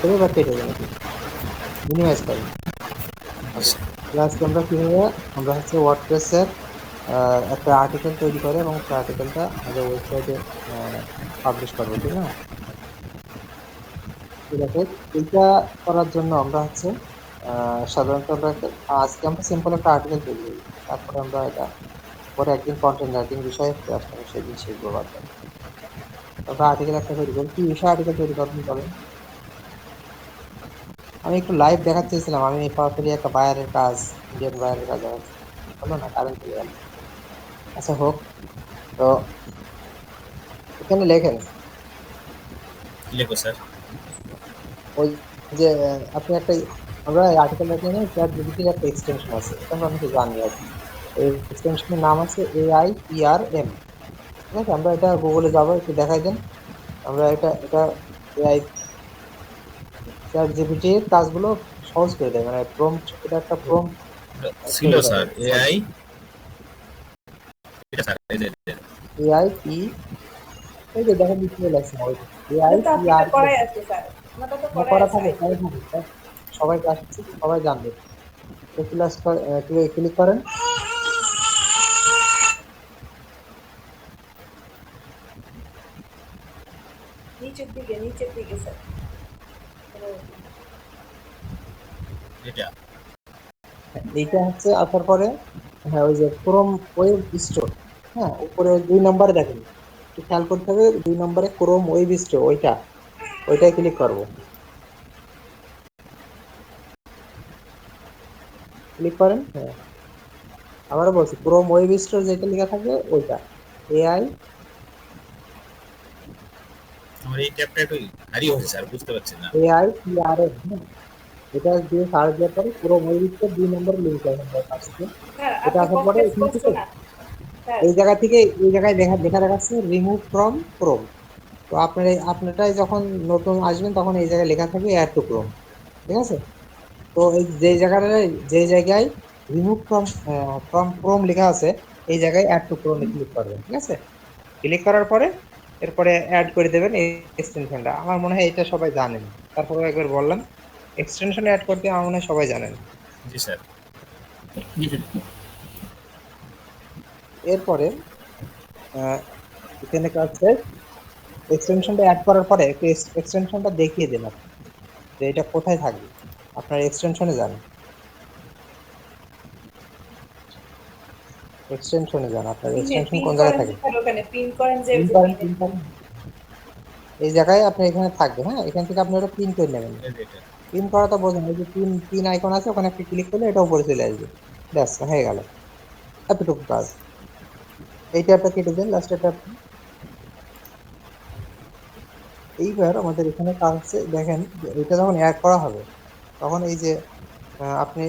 করে বা কেটে দেন এটি, মিনিমাইজ করেন। আচ্ছা, আজকে আমরা কিভাবে আমরা হচ্ছে ওয়ার্ডপ্রেসের একটা আর্টিকেল তৈরি করে এবং সেই আর্টিকেলটা আমাদের ওয়েবসাইটে পাবলিশ করবো, ঠিক না? ঠিক আছে, এইটা করার জন্য আমরা হচ্ছে সাধারণত আজকে আমরা সিম্পল একটা আর্টিকেল তৈরি করি, তারপরে আমরা এটা পরে একদিন কন্টেন্ট রাইটিং বিষয়ে আসলে সেদিন শিখবো বাদ বাকি। আমরা আর্টিকেল একটা তৈরি করি, কি বিষয়ে আর্টিকেল তৈরি করবেন বলেন? আমি একটু লাইভ দেখাতে চেয়েছিলাম, আমি সরাসরি একটা বায়ারের কাজ, ইন্ডিয়ান বায়ারের কাজ দেখাচ্ছি, হলো না, কারেন্ট চলে গেল। আচ্ছা হোক, তো এখানে লেখেন লেখো স্যার। ওই যে আপনি একটা, আমরা আর্টিকেল রাইটিং এ চ্যাট জিপিটির একটা এক্সটেনশন আছে, এটা আমরা অনেকে জানি আর কি। এই এক্সটেনশনের নাম আছে AIPRM। ঠিক আছে, আমরা এটা গুগলে যাবো, একটু দেখাই দেন। আমরা এটা এটা এআই চ্যাট জিপিটির কাজগুলো সহজ করে দেয়, মানে প্রম্পট, এটা একটা প্রম্পট ছিল তৈরি করে স্যার সহজ। এআই, এটা স্যার এই যে এআইপি, এই যে দেখেন নিচে লাগছে না, এটা তো আপনারটা AIPRM। করাই আছে স্যার, আপনারটা তো করাই করা আছে থাকে, আইপি। করা থাকে স্যার। সবাই ক্লাস করছে, সবাই জানবে। ক্লিক করেন। নিচের দিকে স্যার। এটা এইটা হচ্ছে আসার পরে, হ্যাঁ ওই যে ক্রোম ওয়েব স্টোর, হ্যাঁ উপরে 2 নম্বরে দেখেন, একটু খেয়াল করতে হবে, 2 নম্বরে ক্রোম ওয়েব স্টোর, ওইটাই ক্লিক করবো। ক্লিক করেন, হ্যাঁ আবারও বলছি, ক্রোম ওয়েব স্টোর যেটা লেখা থাকবে ওইটা, এআই আমার এই ট্যাবটা একটু হারিয়ে হয়েছে স্যার, বুঝতে পারছি না। AIPRM, হ্যাঁ এটা দিয়ে সার্চ দেওয়ার পরে ক্রোম ওয়েব স্টোর 2 নম্বরে লিঙ্ক আছে আমাদের কাছে। স্যার এটা আপনি আসার কপি পরে পেস্ট এখান থেকে করছেন না স্যার? এই জায়গা থেকে এই জায়গায় লেখা লেখা দেখাচ্ছে রিমুভ ফ্রম ক্রোম। তো আপনারটাই যখন নতুন আসবেন তখন এই জায়গায় লেখা থাকবে অ্যাড টু ক্রোম, ঠিক আছে? তো এই যে জায়গায় রিমুভ ফ্রম ফ্রম ক্রোম লেখা আছে, এই জায়গায় অ্যাড টু ক্রোমে ক্লিক করবেন, ঠিক আছে? ক্লিক করার পরে এরপরে অ্যাড করে দেবেন এই এক্সটেনশনটা। আমার মনে হয় এটা সবাই জানেন, তারপরে একবার বললাম, এক্সটেনশন অ্যাড করতে আমার মনে হয় সবাই জানেন। জি স্যার। এরপরে আহ, এখানে কাজ শেষ। এক্সটেনশনটা অ্যাড করার পরে একটু এক্সটেনশনটা দেখিয়ে দেন আপনি, যে এটা কোথায় থাকবে। আপনার এক্সটেনশনে যান, আপনার এক্সটেনশন পিন কোন জায়গায় করেন যে থাকে? স্যার, ওখানে পিন করেন যে পিন ওই যে করেন, পিনে। পিন করেন, এই জায়গায় আপনি এখানে থাকবে, হ্যাঁ এখান থেকে আপনি ওটা পিন করে নেবেন। এই যে এটা। পিন করা তো বোঝেন, এই যে পিন পিন আইকন আছে, ওখানে একটা ক্লিক করলে এটা উপরে চলে আসবে, ব্যাস হয়ে গেল, এতটুকু কাজ। এই ট্যাবটা কেটে দেন, লাস্টের ট্যাবটা। এইবার আমাদের এখানে কাজ হচ্ছে, দেখেন যে এটা যখন অ্যাড করা হবে তখন এই যে আপনি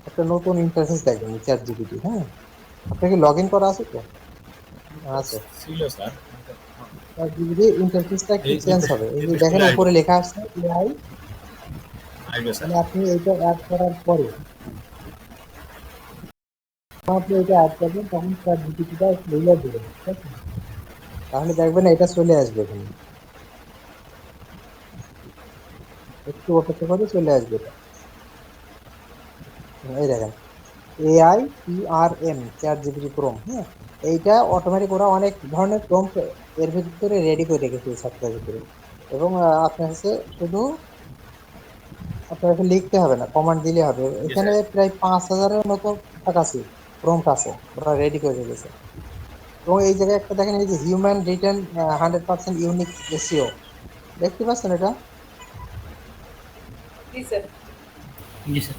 একটা নতুন ইন্টারফেস দেখবেন চ্যাট জিপিটি, হ্যাঁ আপনাকে লগ ইন করা আছে তো? আছে। ছিল স্যার। চ্যাট জিপিটি ইন্টারফেসটা একটু এই চেঞ্জ হবে, এই যে নির্দেশ দেখেন চলে আসবে, উপরে লেখা আছে এআই, আসবে স্যার। মানে আপনি এটা অ্যাড করার পরে, যখন আপনি এটা অ্যাড করবেন তখন চ্যাট জিপিটিটা লইয়া দেবেন, ঠিক আছে? তাহলে দেখবেন এটা চলে আসবে এখানে, একটু অপেক্ষা করে চলে আসবে এটা। এই দেখেন AIPRM, চ্যাট জিপিটি ক্রোম, হ্যাঁ এইটা অটোমেটিক ওরা অনেক ধরনের প্রম্পট এর ভিতরে রেডি করে রেখেছে এই সফটওয়্যার ভিতরে, এবং আপনার হচ্ছে শুধু আপনাকে লিখতে হবে না, কমান্ড দিলে হবে। জি এখানে স্যার। প্রায় 5,000-এর মতো কাছাকাছি প্রম্পট আছে, ওরা রেডি করে রেখেছে। এবং এই জায়গায় একটা দেখেন, এই যে হিউম্যান রিটেন 100% ইউনিক এসইও, দেখতে পাচ্ছেন এটা? জি স্যার। জি স্যার।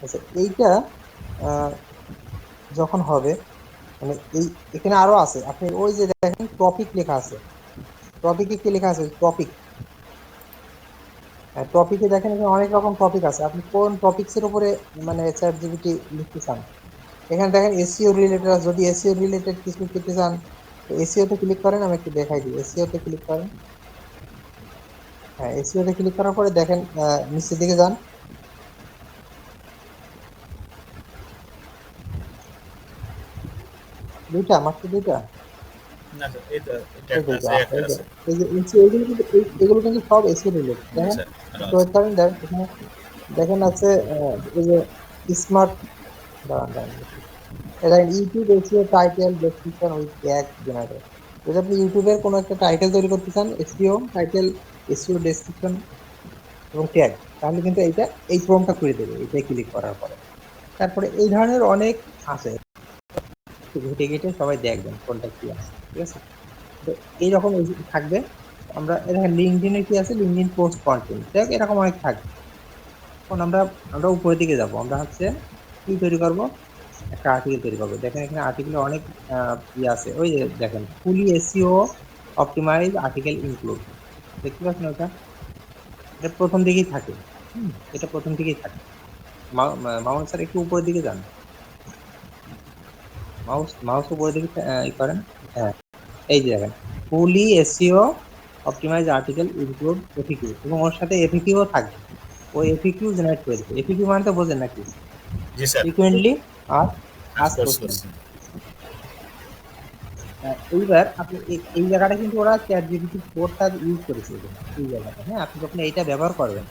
আচ্ছা এইটা আহ, যখন হবে, মানে এই এখানে আরো আছে, আপনি ওই যে দেখেন টপিক লেখা আছে, টপিকে কি লেখা আছে? টপিক, টপিকে দেখেন এখানে অনেক রকম টপিক আছে, আপনি কোন টপিকস এর উপরে মানে চ্যাট জিপিটি লিখতে চান। এখানে দেখেন এসইও রিলেটেড, যদি এসইও রিলেটেড কিছু পেতে চান তো এসইও তে ক্লিক করেন, আমি একটু দেখাই দিই, এসইও তে ক্লিক করেন। হ্যাঁ এসইও তে ক্লিক করার পরে দেখেন নিচের দিকে যান, দুইটা, মাত্র দুইটা। না স্যার, এই তো এটা এই একটা দুইটা, আছে, আচ্ছা, একটা এই যে আছে। এই যে এগুলো কিন্তু এগুলো কিন্তু সব এসি রিলেটেড। জি দেখেন স্যার, আরো একটু আছে। ওয়েট করেন, দেখেন এখানে, দেখেন আছে এই যে স্মার্ট, দাঁড়ান দাঁড়ান দেখি। দেখেন YouTube SEO title description with tag generator. যদি আপনি ইউটিউবের কোনো একটা টাইটেল তৈরি করতে চান, এসইও টাইটেল, এসইও ডেসক্রিপশন এবং ট্যাগ, তাহলে কিন্তু এইটা এই ক্রোমটা খুলে দেবে এটাই ক্লিক করার পরে। তারপরে এই ধরনের অনেক আছে, একটু ঘেটে ঘেটে সবাই দেখবেন কোনটা কি আছে, ঠিক আছে। তো এইরকম থাকবে। আমরা এখানে লিঙ্কডইনে কি আছে, লিঙ্কডইন পোস্ট কন্টেন্ট, দেখ এরকম অনেক থাকবে। এখন আমরা আমরা উপরের দিকে যাব, আমরা হচ্ছে কি তৈরি করব, একটা আর্টিকেল তৈরি করবো। দেখেন এখানে আর্টিকেলে অনেক ইয়ে আছে, ওই যে দেখেন fully SEO optimize article include, দেখতে পাচ্ছেন ওটা, এটা প্রথম দিকেই থাকে। এটা প্রথম দিকেই থাকে। মাউস স্যার একটু উপরের দিকে যান, মাউস মাউস উপরের দিকে ই করেন। হ্যাঁ, এই যে দেখেন fully SEO optimize article include FAQ, এবং ওর সাথে এফিকিউ থাকবে। ওই এফিকিউ জেনারেট করে দেবে। এফিকিউ মানে তো বোঝেন নাকি, জি স্যার, ফ্রিকোয়েন্টলি আর আজ আস্ক কোর্স কোশ্চেন। করছি। এইবার আপনি এই জায়গাটা কিন্তু ওরা চ্যাট জিপিটি 4টা ইউজ করেছে এখানে, এই জায়গাটা। হ্যাঁ, আপনি যখন এইটা ব্যবহার করবেন,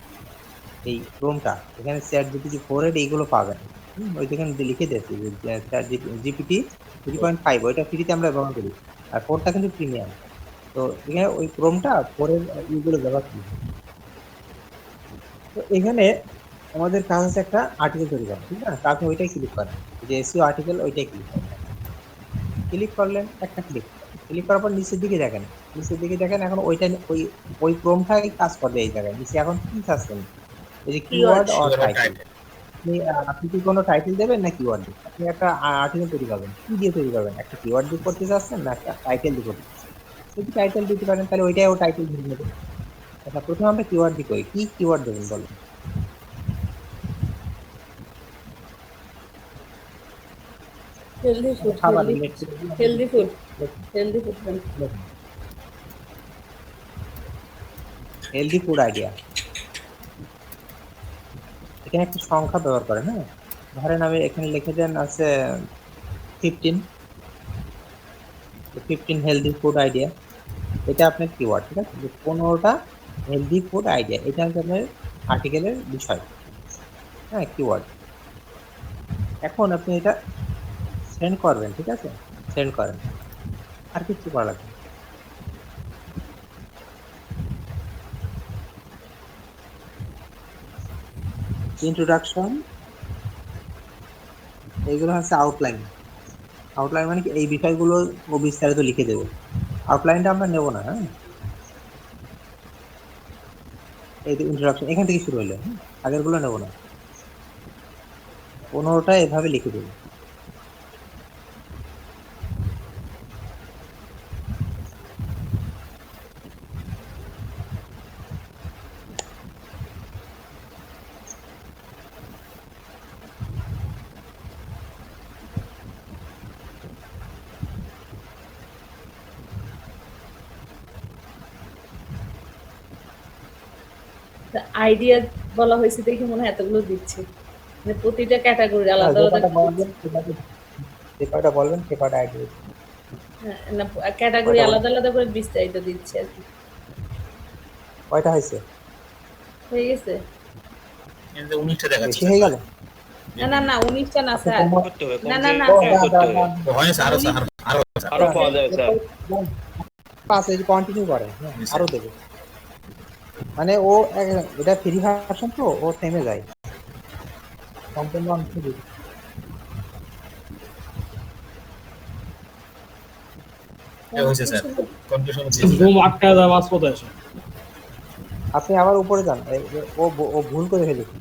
এই ক্রোমটা, এখানে চ্যাট জিপিটি 4 এর এইগুলো পাবেন। ওই যেখানে লিখে দিয়েছি যে চ্যাট জিপিটি 3.5, ওইটা ফ্রিতে আমরা ব্যবহার করি, আর 4টা কিন্তু প্রিমিয়াম। তো এখানে ওই ক্রোমটা 4 এর ইগুলো ব্যবহার করি। তো এখানে আমাদের কাজ হচ্ছে একটা আর্টিকেল তৈরি করা, ঠিক না? তো আপনি ওইটাই ক্লিক করেন, যে এসইও আর্টিকেল, ওইটাই ক্লিক করেন। ক্লিক করলেন, একটা ক্লিক, ক্লিক করার পর নিচের দিকে দেখেন, নিচের দিকে দেখেন, এখন ওইটা ওই ওই ক্রোমটাই কাজ করবে এই জায়গায়। নিচে এখন কি চাচ্ছেন, এই যে কিওয়ার্ড। কিওয়ার্ড অর শিওর আর টাইটেল। টাইটেল। আপনি কি কোনো টাইটেল দেবেন না কিওয়ার্ড দেবেন? আপনি একটা আর্টিকেল তৈরি করবেন, কি দিয়ে তৈরি করবেন? একটা কিওয়ার্ড দিয়ে করতে চাচ্ছেন না একটা টাইটেল দিয়ে করতে চাচ্ছেন? যদি টাইটেল দিতে পারেন তাহলে ওইটাই ও টাইটেল ধরে নেবে। আচ্ছা, প্রথমে আমরা কিওয়ার্ড দিয়ে করি, কি কিওয়ার্ড দেবেন বলেন? হেলদি মানে ফুড, খাবার healthy related. Healthy food, healthy food. Healthy food idea, এখানে একটা সংখ্যা ব্যবহার করেন। হ্যাঁ, ধরেন আমি এখানে লিখে দেন আছে 15, 15 হেলদি ফুড আইডিয়া, এটা আপনার কিওয়ার্ড, ঠিক আছে। যে 15টা হেলদি ফুড আইডিয়া, এটা হচ্ছে আপনার আর্টিকেলের বিষয়। হ্যাঁ, কিওয়ার্ড। এখন আপনি এটা সেন্ড করবেন, ঠিক আছে, সেন্ড করেন, আর কিছু করা লাগবে না। ইন্ট্রোডাকশন, এইগুলো হচ্ছে আউটলাইন। আউটলাইন মানে কি, এই বিষয়গুলো ও বিস্তারিত লিখে দেবে। আউটলাইনটা আমরা নেব না। হ্যাঁ, এই যে ইন্ট্রোডাকশন এখান থেকে শুরু হলো, আগের গুলো নেব না। 15টা এভাবে লিখে দেবে। আইডিয়া বলা হয়েছে দেখে মনে হয় এতগুলো দিচ্ছে, মানে প্রতিটা ক্যাটাগরি না, আলাদা যে আলাদা কটা করে দিচ্ছে। বলবেন যে কটা বলবেন সে কটা আইডিয়া, হ্যাঁ, না ক্যাটাগরি কয়টা বলেন, আলাদা আলাদা করে বিস্তারিত দিচ্ছে আর কি। কয়টা হয়েছে? হয়ে গেছে? এখানে 19টা দেখাচ্ছে বেশি স্যার, হয়ে গেল? নয়। না না না, 19টা না আপনি স্যার। কম করতে হবে, না কমছে না না ও স্যার, করতে হবে। ও হয়েছে, আরো স্যার, 19 আরো স্যার। আরো পাওয়া দেখেন। যাবে স্যার। পাঁচ কন্টিনিউ করেন, হ্যাঁ, জি স্যার। আরো দেবে। মানে ও এটা ফ্রি ভার্সন, তো ও থেমে যায় সম্পূর্ণ অংশ দিতে। এ হয়েছে স্যার, কনফিউশন হচ্ছে স্যার। ঘুম আটকা যায় মাঝপথে এসে। আপনি আবার উপরে যান, ও ভুল করে ফেলেছে।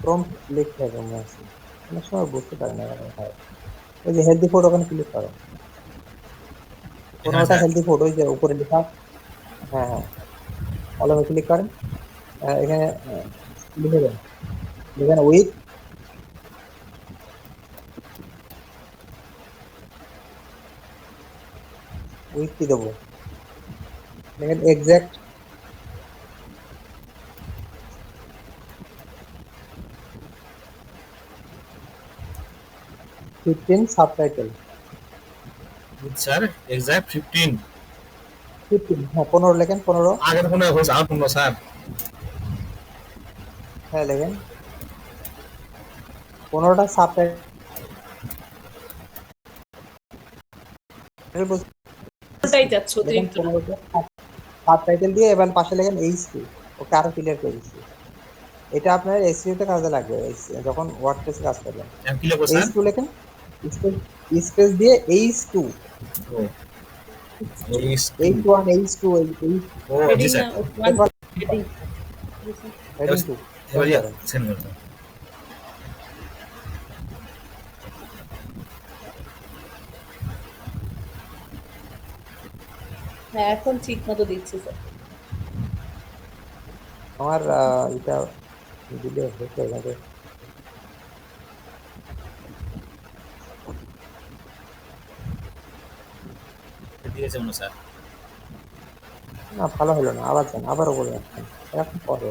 প্রম্পট লিখতে হবে মনে আছে, অনেক সময় বুঝতে পারে না এরকম হয়। ওই যে হেলদি ফুড, ওখানে ক্লিক করো, এখানে 15টা স্যার, হেলদি ফুড, ওই যে উপরে লেখা। হ্যাঁ হ্যাঁ, কলমে ক্লিক করেন। এখানে লিখে দেন, এখানে উইথ, উইথ কি দেবো, দেখেন এক্সাক্ট, 15 সাবটাইটেল। স্যার এক্সাক্ট 15 15, হ্যাঁ 15 লেখেন, 15। আগের ফোনে হয়েছে আর 15 স্যার। হ্যাঁ লেখেন 15টা সাবটাইটেল। ওটাই যাচ্ছে লেখেন অতিরিক্ত না। 15টা সাবটাইটেল দিয়ে এবার পাশে লেখেন H2। ওকে আরো ক্লিয়ার করে দিচ্ছি। এটা আপনার এসইও তে কাজে লাগবে যখন ওয়ার্ডপ্রেসে কাজ করবেন। আমি কি লিখবো স্যার? H2 লেখেন, স্পেস স্পেস দিয়ে H2, ও এইচ টু। H1, H2, ও জি হেডিং স্যার। না, ওয়ান এরপর হেডিং। হেডিং 2 এবার সেন্ড করেন। সেন্ড করতে। হ্যাঁ এখন ঠিক মতো দিচ্ছি স্যার। আমার এটা দিলে হতে হবে। দিয়েছে মনে হয় স্যার। না ভালো হলো না, আবার যান, আবার উপরে আসছেন, এরকম করে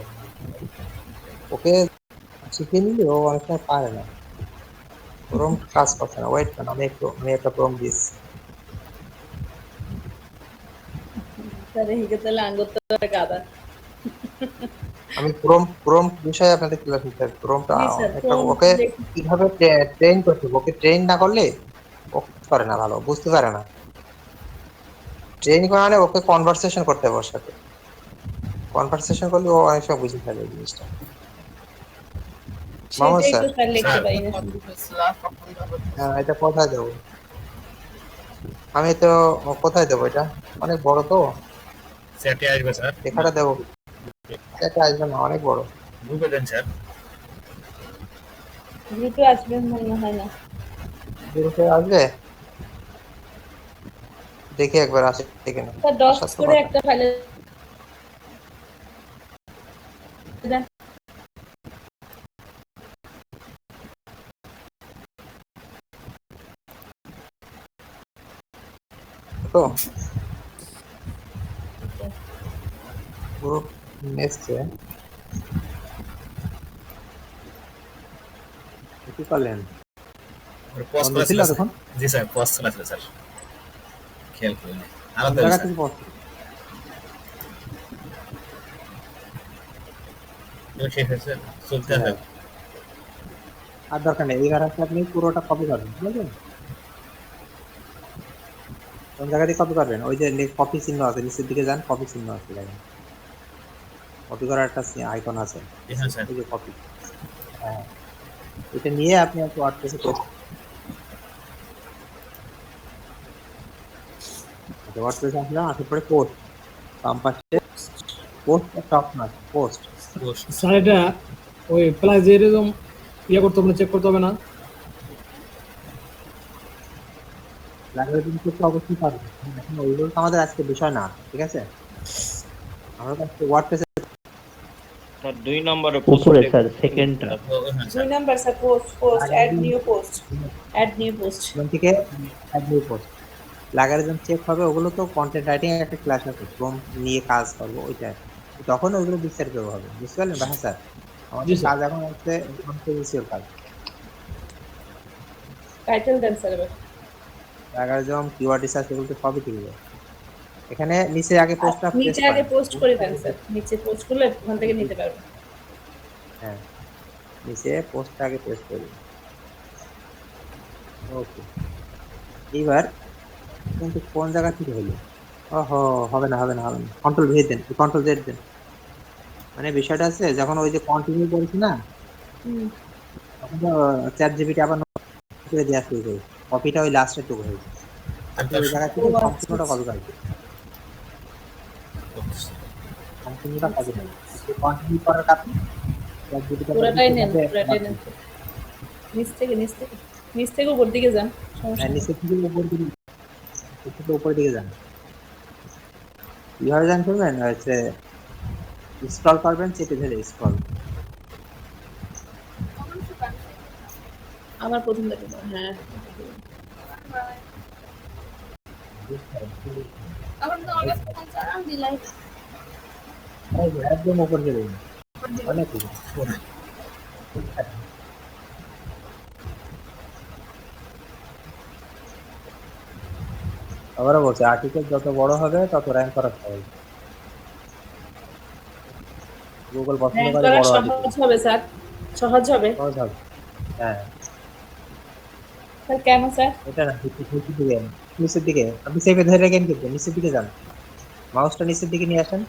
ওকে শিখিয়ে নিলে ও অনেক সময় পারে না, ওরকম কাজ করছে না। ওয়েট করেন, আমি একটা প্রম দিচ্ছি। স্যার হিগে তাহলে আঙ্গুর তো গাদা। আমি প্রম বিষয়ে আপনাদের ক্লাস নিতে প্রমটা জি স্যার, একটা ফর্ম ওকে দেখি। কিভাবে ট্রেন করতে হবে, ওকে ট্রেন না করলে ও কাজ করে না, ভালো বুঝতে পারে না। ট্রেন করালে ওকে কনভারসেশন করতে হবে, ওর সাথে কনভারসেশন করলে ও অনেক সময় বুঝে ফেলে এই জিনিসটা। মোহাম্মদ সেটাই স্যার, তো স্যার লিখতে স্যার পারি না শুধু। এটা কোথায় দেবো? আমি তো কোথায় দেবো এটা? অনেক বড় তো, চ্যাটে আসবে স্যার। লেখাটা দেবো এটা আসবে না, অনেক বড়। গ্রুপে দেন স্যার। গ্রুপে আসবে মনে হয় না। গ্রুপে আসবে, দেখি একবার আসে কিনা। স্যার আসার ডক্স তো করে কথা। একটা ফাইলে দেন। তো গ্রুপ এসছে, কি করলেন? পজ বন্ধ করা ছিল ছিল স্যার। তখন? জি স্যার পজ করা ছিল স্যার। খেয়াল করুন। কোন আলাদা জায়গা স্যার। থেকে পড়ছে? এবার শেষ হয়েছে চলতে আচ্ছা, আছে। আর দরকার নেই, এবার হচ্ছে আপনি পুরোটা কপি করবেন, ঠিক আছে? কোন জায়গা দিয়ে কপি করবেন? ওই যে কপি চিহ্ন আছে, নিচের দিকে যান, কপি চিহ্ন আছে দেখেন, কপি করার একটা আইকন আছে নিচে, হ্যাঁ স্যার। এই যে কপি। হ্যাঁ, এটা নিয়ে আপনি একটা ওয়ার্ডপ্রেসে পেস্ট, ওয়ার্ডপ্রেসে আসলাম, আসার পরে পোস্ট, বাম পাশে পোস্ট একটা অপশন আছে, পোস্ট। পোস্ট। স্যার এটা ওই প্লাজিয়ারিজম ইয়ে করতে হবে না, চেক করতে হবে না? লাগলে কিন্তু তো অবশ্যই পারবেন। এখন ওইগুলো তো আমাদের আজকে বিষয় না, ঠিক আছে? আমরা আজকে ওয়ার্ডপ্রেসে স্যার 2 নম্বরে উপরে পোস্টে স্যার সেকেন্ডটা। ও হ্যাঁ দুই sir. Number sir, post post add new post, add new post. থেকে একদমই পোস্ট প্লাগারিজম চেক হবে, ওগুলো তো কন্টেন্ট রাইটিং একটা ক্লাস আছে, প্রম্পট নিয়ে কাজ করবো ওইটা, তখন ওইগুলো বিস্তারিত হবে, বুঝতে পারলেন ভাই স্যার? জি আমাদের স্যার। কাজ এখন হচ্ছে এসইও কাজ। টাইটেল দেন স্যার এবার। প্লাগারিজম, কিওয়ার্ড রিসার্চ, এগুলো তো সবই ঠিক আছে। এখানে নিচে আগে আর পোস্টটা নিচে পেস্ট আগে করেন। পোস্ট করে দেন স্যার, নিচে পোস্ট করলে ওখান থেকে নিতে পারবেন। হ্যাঁ, নিচে পোস্টটা আগে পেস্ট করুন। ওকে, এইবার কিন্তু কোন জায়গা থেকে হলো? ওহো, হবে না হবে না হবে না, কন্ট্রোল ভি দেন, কন্ট্রোল জেড দেন। মানে বিষয়টা আছে, যখন ওই যে কন্টিনিউ করেছি না, হুম। তখন তো চ্যাট জিপিটি আবার নতুন করে দেওয়া শুরু করেছে, কপিটা ওই লাস্টের টুকু হয়েছে। আপনি ওই জায়গা ও থেকে আচ্ছা সম্পূর্ণটা আচ্ছা। কপি করবেন, সম্পূর্ণটা কপি আচ্ছা। করবেন। কন্টিনিউ করার কারণে চ্যাট জিপিটি আবার পুরাটাই নেন, দ্বিতীয়ভাবে পুরাটাই নেন। নিচ থেকে নিচ থেকে নিচ থেকে উপর দিকে যান, সমস্যা নেই। নিচে থেকে উপর দিকে, নিচে থেকে উপরের দিকে যান। কিভাবে যান করবেন হচ্ছে, স্ক্রল করবেন চেপে ধরে, স্ক্রল। আমার প্রথম থেকে হ্যাঁ। একদম উপর দিকে যান, অনেক উপর। আবারও বলছি, আর্টিকেল যত বড় হবে তত র্যাঙ্ক করা সহজ। গুগল পছন্দ র্যাঙ্ক করে করা বড় আর্টিকেল। সহজ হবে স্যার, সহজ হবে। সহজ হবে। হ্যাঁ, স্যার কেন স্যার? এটা না, নিচের দিকে, নিচের দিকে আপনি সেভে ধরে রাখেন, কিন্তু নিচের দিকে যান, মাউসটা নিচের দিকে নিয়ে আসেন,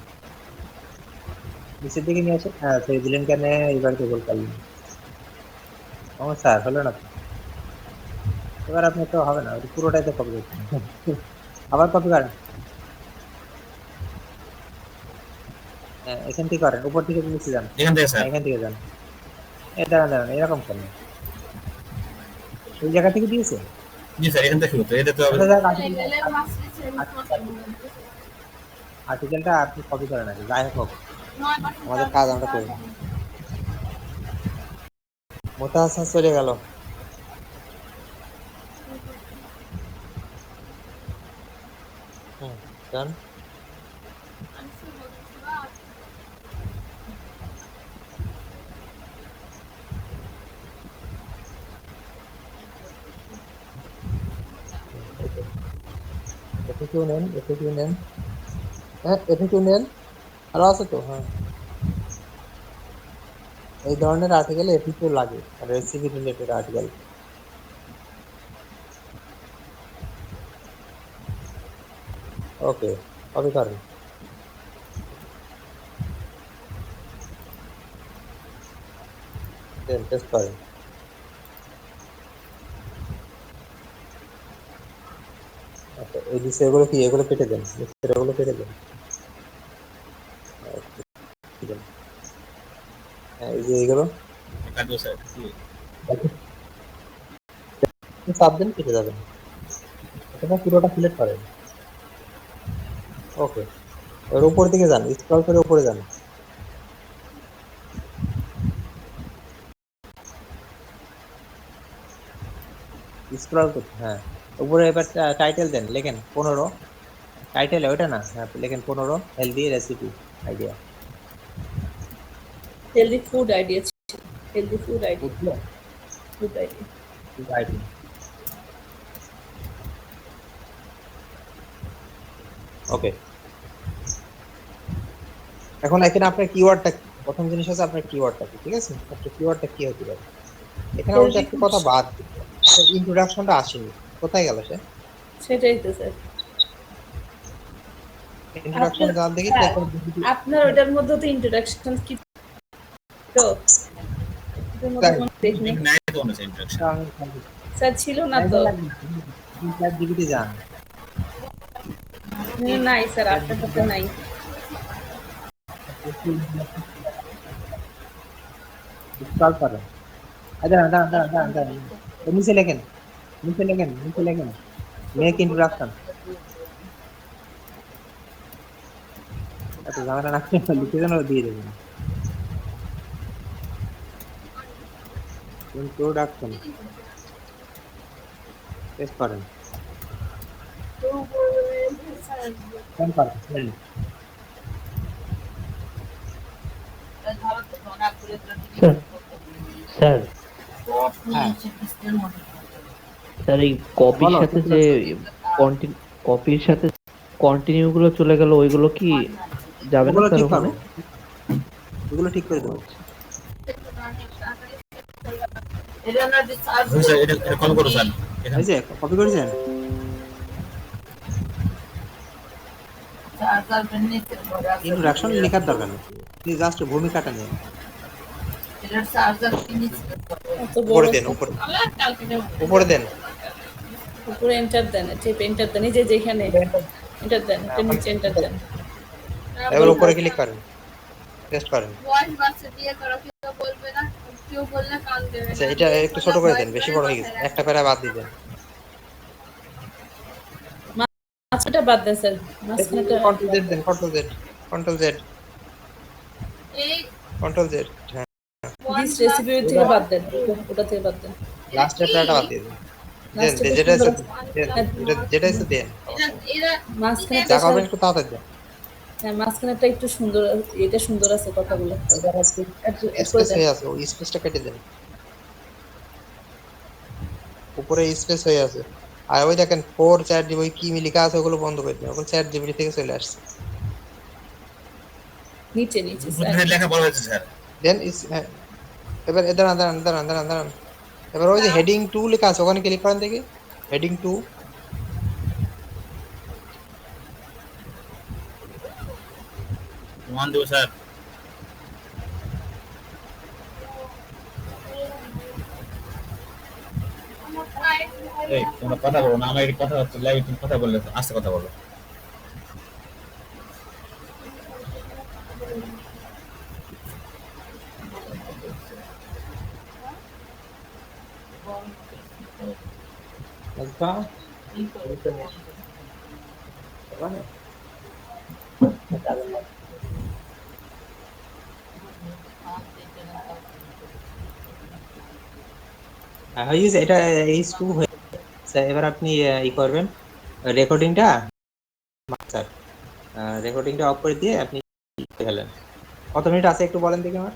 নিচের দিকে নিয়ে আসেন। হ্যাঁ, সেই দিলেন কেন? এবার গুগল পারলেন। ও স্যার, হলো না তো। এবার আপনি তো হবে না, ওটা পুরোটাই তো কপি করছেন। আবার কপি করেন। হ্যাঁ, এখান থেকে করেন, উপর থেকে নিচে যান। এখান থেকে হ্যাঁ, স্যার। এখান থেকে যান। দাঁড়ান দাঁড়ান, এরকম করেন। এই জায়গা থেকে দিয়েছে। জি স্যার, এখান থেকে শুরু করতে, এটা তো হবে। আচ্ছা, যাক, আর্টিকেলটা আপনি কপি করেন আগে, যাই হোক আমাদের কাজ আমরা করি। মোতাহাসান চলে গেল। যান। এতে কেউ নেন, এতে কেউ নেন। হ্যাঁ, এতে কেউ নেন। আরো আছে তো, হ্যাঁ। এই ধরনের আর্টিকেল এপিকেও লাগে, রেসিপি রিলেটেড আর্টিকেল। ওকে, কপি করেন, দেন টেস্ট করেন। আচ্ছা, এই নিচে এগুলো কি? এগুলো কেটে দেন, নিচের এগুলো কেটে দেন। Okay, ঠিক আছে। হ্যাঁ, এই যে এইগুলো কাটবো স্যার। চাপ দেন, কেটে যাবেন। এটা পুরোটা সিলেক্ট করেন। ওকে, এবার উপর দিকে যান, স্ক্রল করে উপরে যান। স্ক্রল করতে, হ্যাঁ, উপরে এবার টাইটেল দেন, লেখেন 15। টাইটেল ওইটা না, হ্যাঁ, লেখেন 15 healthy recipe idea. Healthy food idea, healthy food idea, food idea. Okay, এখন এখানে আপনার কিওয়ার্ডটা কি? প্রথম জিনিস হচ্ছে আপনার কিওয়ার্ডটা কি, ঠিক আছে? আপনার কিওয়ার্ডটা কি হতে পারে? এখানে অবশ্য একটা কথা বাদ, ইন্ট্রোডাকশনটা আসেনি, কোথায় গেল সে? সেটাই তো স্যার। ইন্ট্রোডাকশন যান দেখি। স্যার, আপনার ওটার মধ্যে তো ইন্ট্রোডাকশন কি তো ওটার মধ্যে কোনো দেখিনি নাই তো কোনো ইন্ট্রোডাকশন। স্যার, ছিল না তো। জিবিটি যান। নাই স্যার, আপনার কাছে নাই। স্ক্রল করেন। আচ্ছা, দাঁড়ান দাঁড়ান দাঁড়ান দাঁড়ান, নিচে লেখেন, নিচে লেখেন, নিচে লেখেন মেক ইন্ট্রোডাকশন। আচ্ছা, ঝামেলা না করে লিখে দেন, দিয়ে দেবেন ইন্ট্রোডাকশন। টেস্ট করেন, সেন্ড করেন, সেন্ড। স্যার স্যার হ্যাঁ, স্যার এই কপির বলো, সাথে কি যে বলছো? কপির সাথে কন্টিনিউ গুলো চলে গেল, ওইগুলো কি যাবে না ওগুলো স্যার ঠিক ওখানে? করবো, ওগুলো ঠিক করে দেবো। স্যার, এটা কল করো স্যার। এখানে এই যে কপি করেছেন, ইন্ট্রোডাকশন লেখার দরকার নেই, প্লিজ জাস্ট ভূমিকাটা নিয়ে এত উপরে বড় দেন, উপরে, উপরে দেন। উপরে এন্টার দেন, টিপ এন্টার দেন, এই যে যেখানে এন্টার দেন, এটা নিচে এন্টার দেন। এবার উপরে ক্লিক করেন, টেস্ট করেন। আচ্ছা, এটা একটু ছোট করে দেন, বেশি বড় হয়ে গেছে, একটা প্যারা বাদ দিয়ে দেন। মাঝখানটা বাদ দেন স্যার, মাঝখানটা কন্ট্রোল জেড দেন, control Z, control Z, control Z. হ্যাঁ, দিস রেসিপি থেকে বাদ দেন, ওটা থেকে বাদ দেন। লাস্টের প্যারাটা বাদ দিয়ে দেন। দেন, লাস্টে যেটা আছে দেন, হ্যাঁ, যেটা আছে দেন। মাঝখানেরটা যা স্যার, করবেন একটু তাড়াতাড়ি দেন। হ্যাঁ মাঝখানেরটা একটু সুন্দর, এটা সুন্দর আছে কথাগুলো। Add করে স্পেস দেন। হয়ে আছে, ওই স্পেসটা কেটে দেন, উপরে স্পেস হয়ে আছে। আর ওই দেখেন 4 চ্যাট জিবি ওই কি লেখা আছে ওগুলো বন্ধ করে দিন, ওগুলো চ্যাট জিবি থেকে চলে আসছে। নিচে স্যার। বুদ্ধের লেখা বড় হয়েছে স্যার। দেন ইস এবার দাঁড়ান। এবার ওই যে হেডিং 2 লেখা আছে ওখানে ক্লিক করেন দেখি, হেডিং 2। প্রমাণ দেবো স্যার। এই তোমরা কথা বলো না, আমার এই কথা হচ্ছে লাইভে, তুমি কথা বললে আস্তে কথা বলো। আচ্ছা হয়েছে এটা H2 হয়ে গেছে। এবার আপনি ই করবেন রেকর্ডিংটা, স্যার রেকর্ডিংটা অফ করে দিয়ে আপনি ফেলেন। কত মিনিট আছে একটু বলেন দেখি আমার।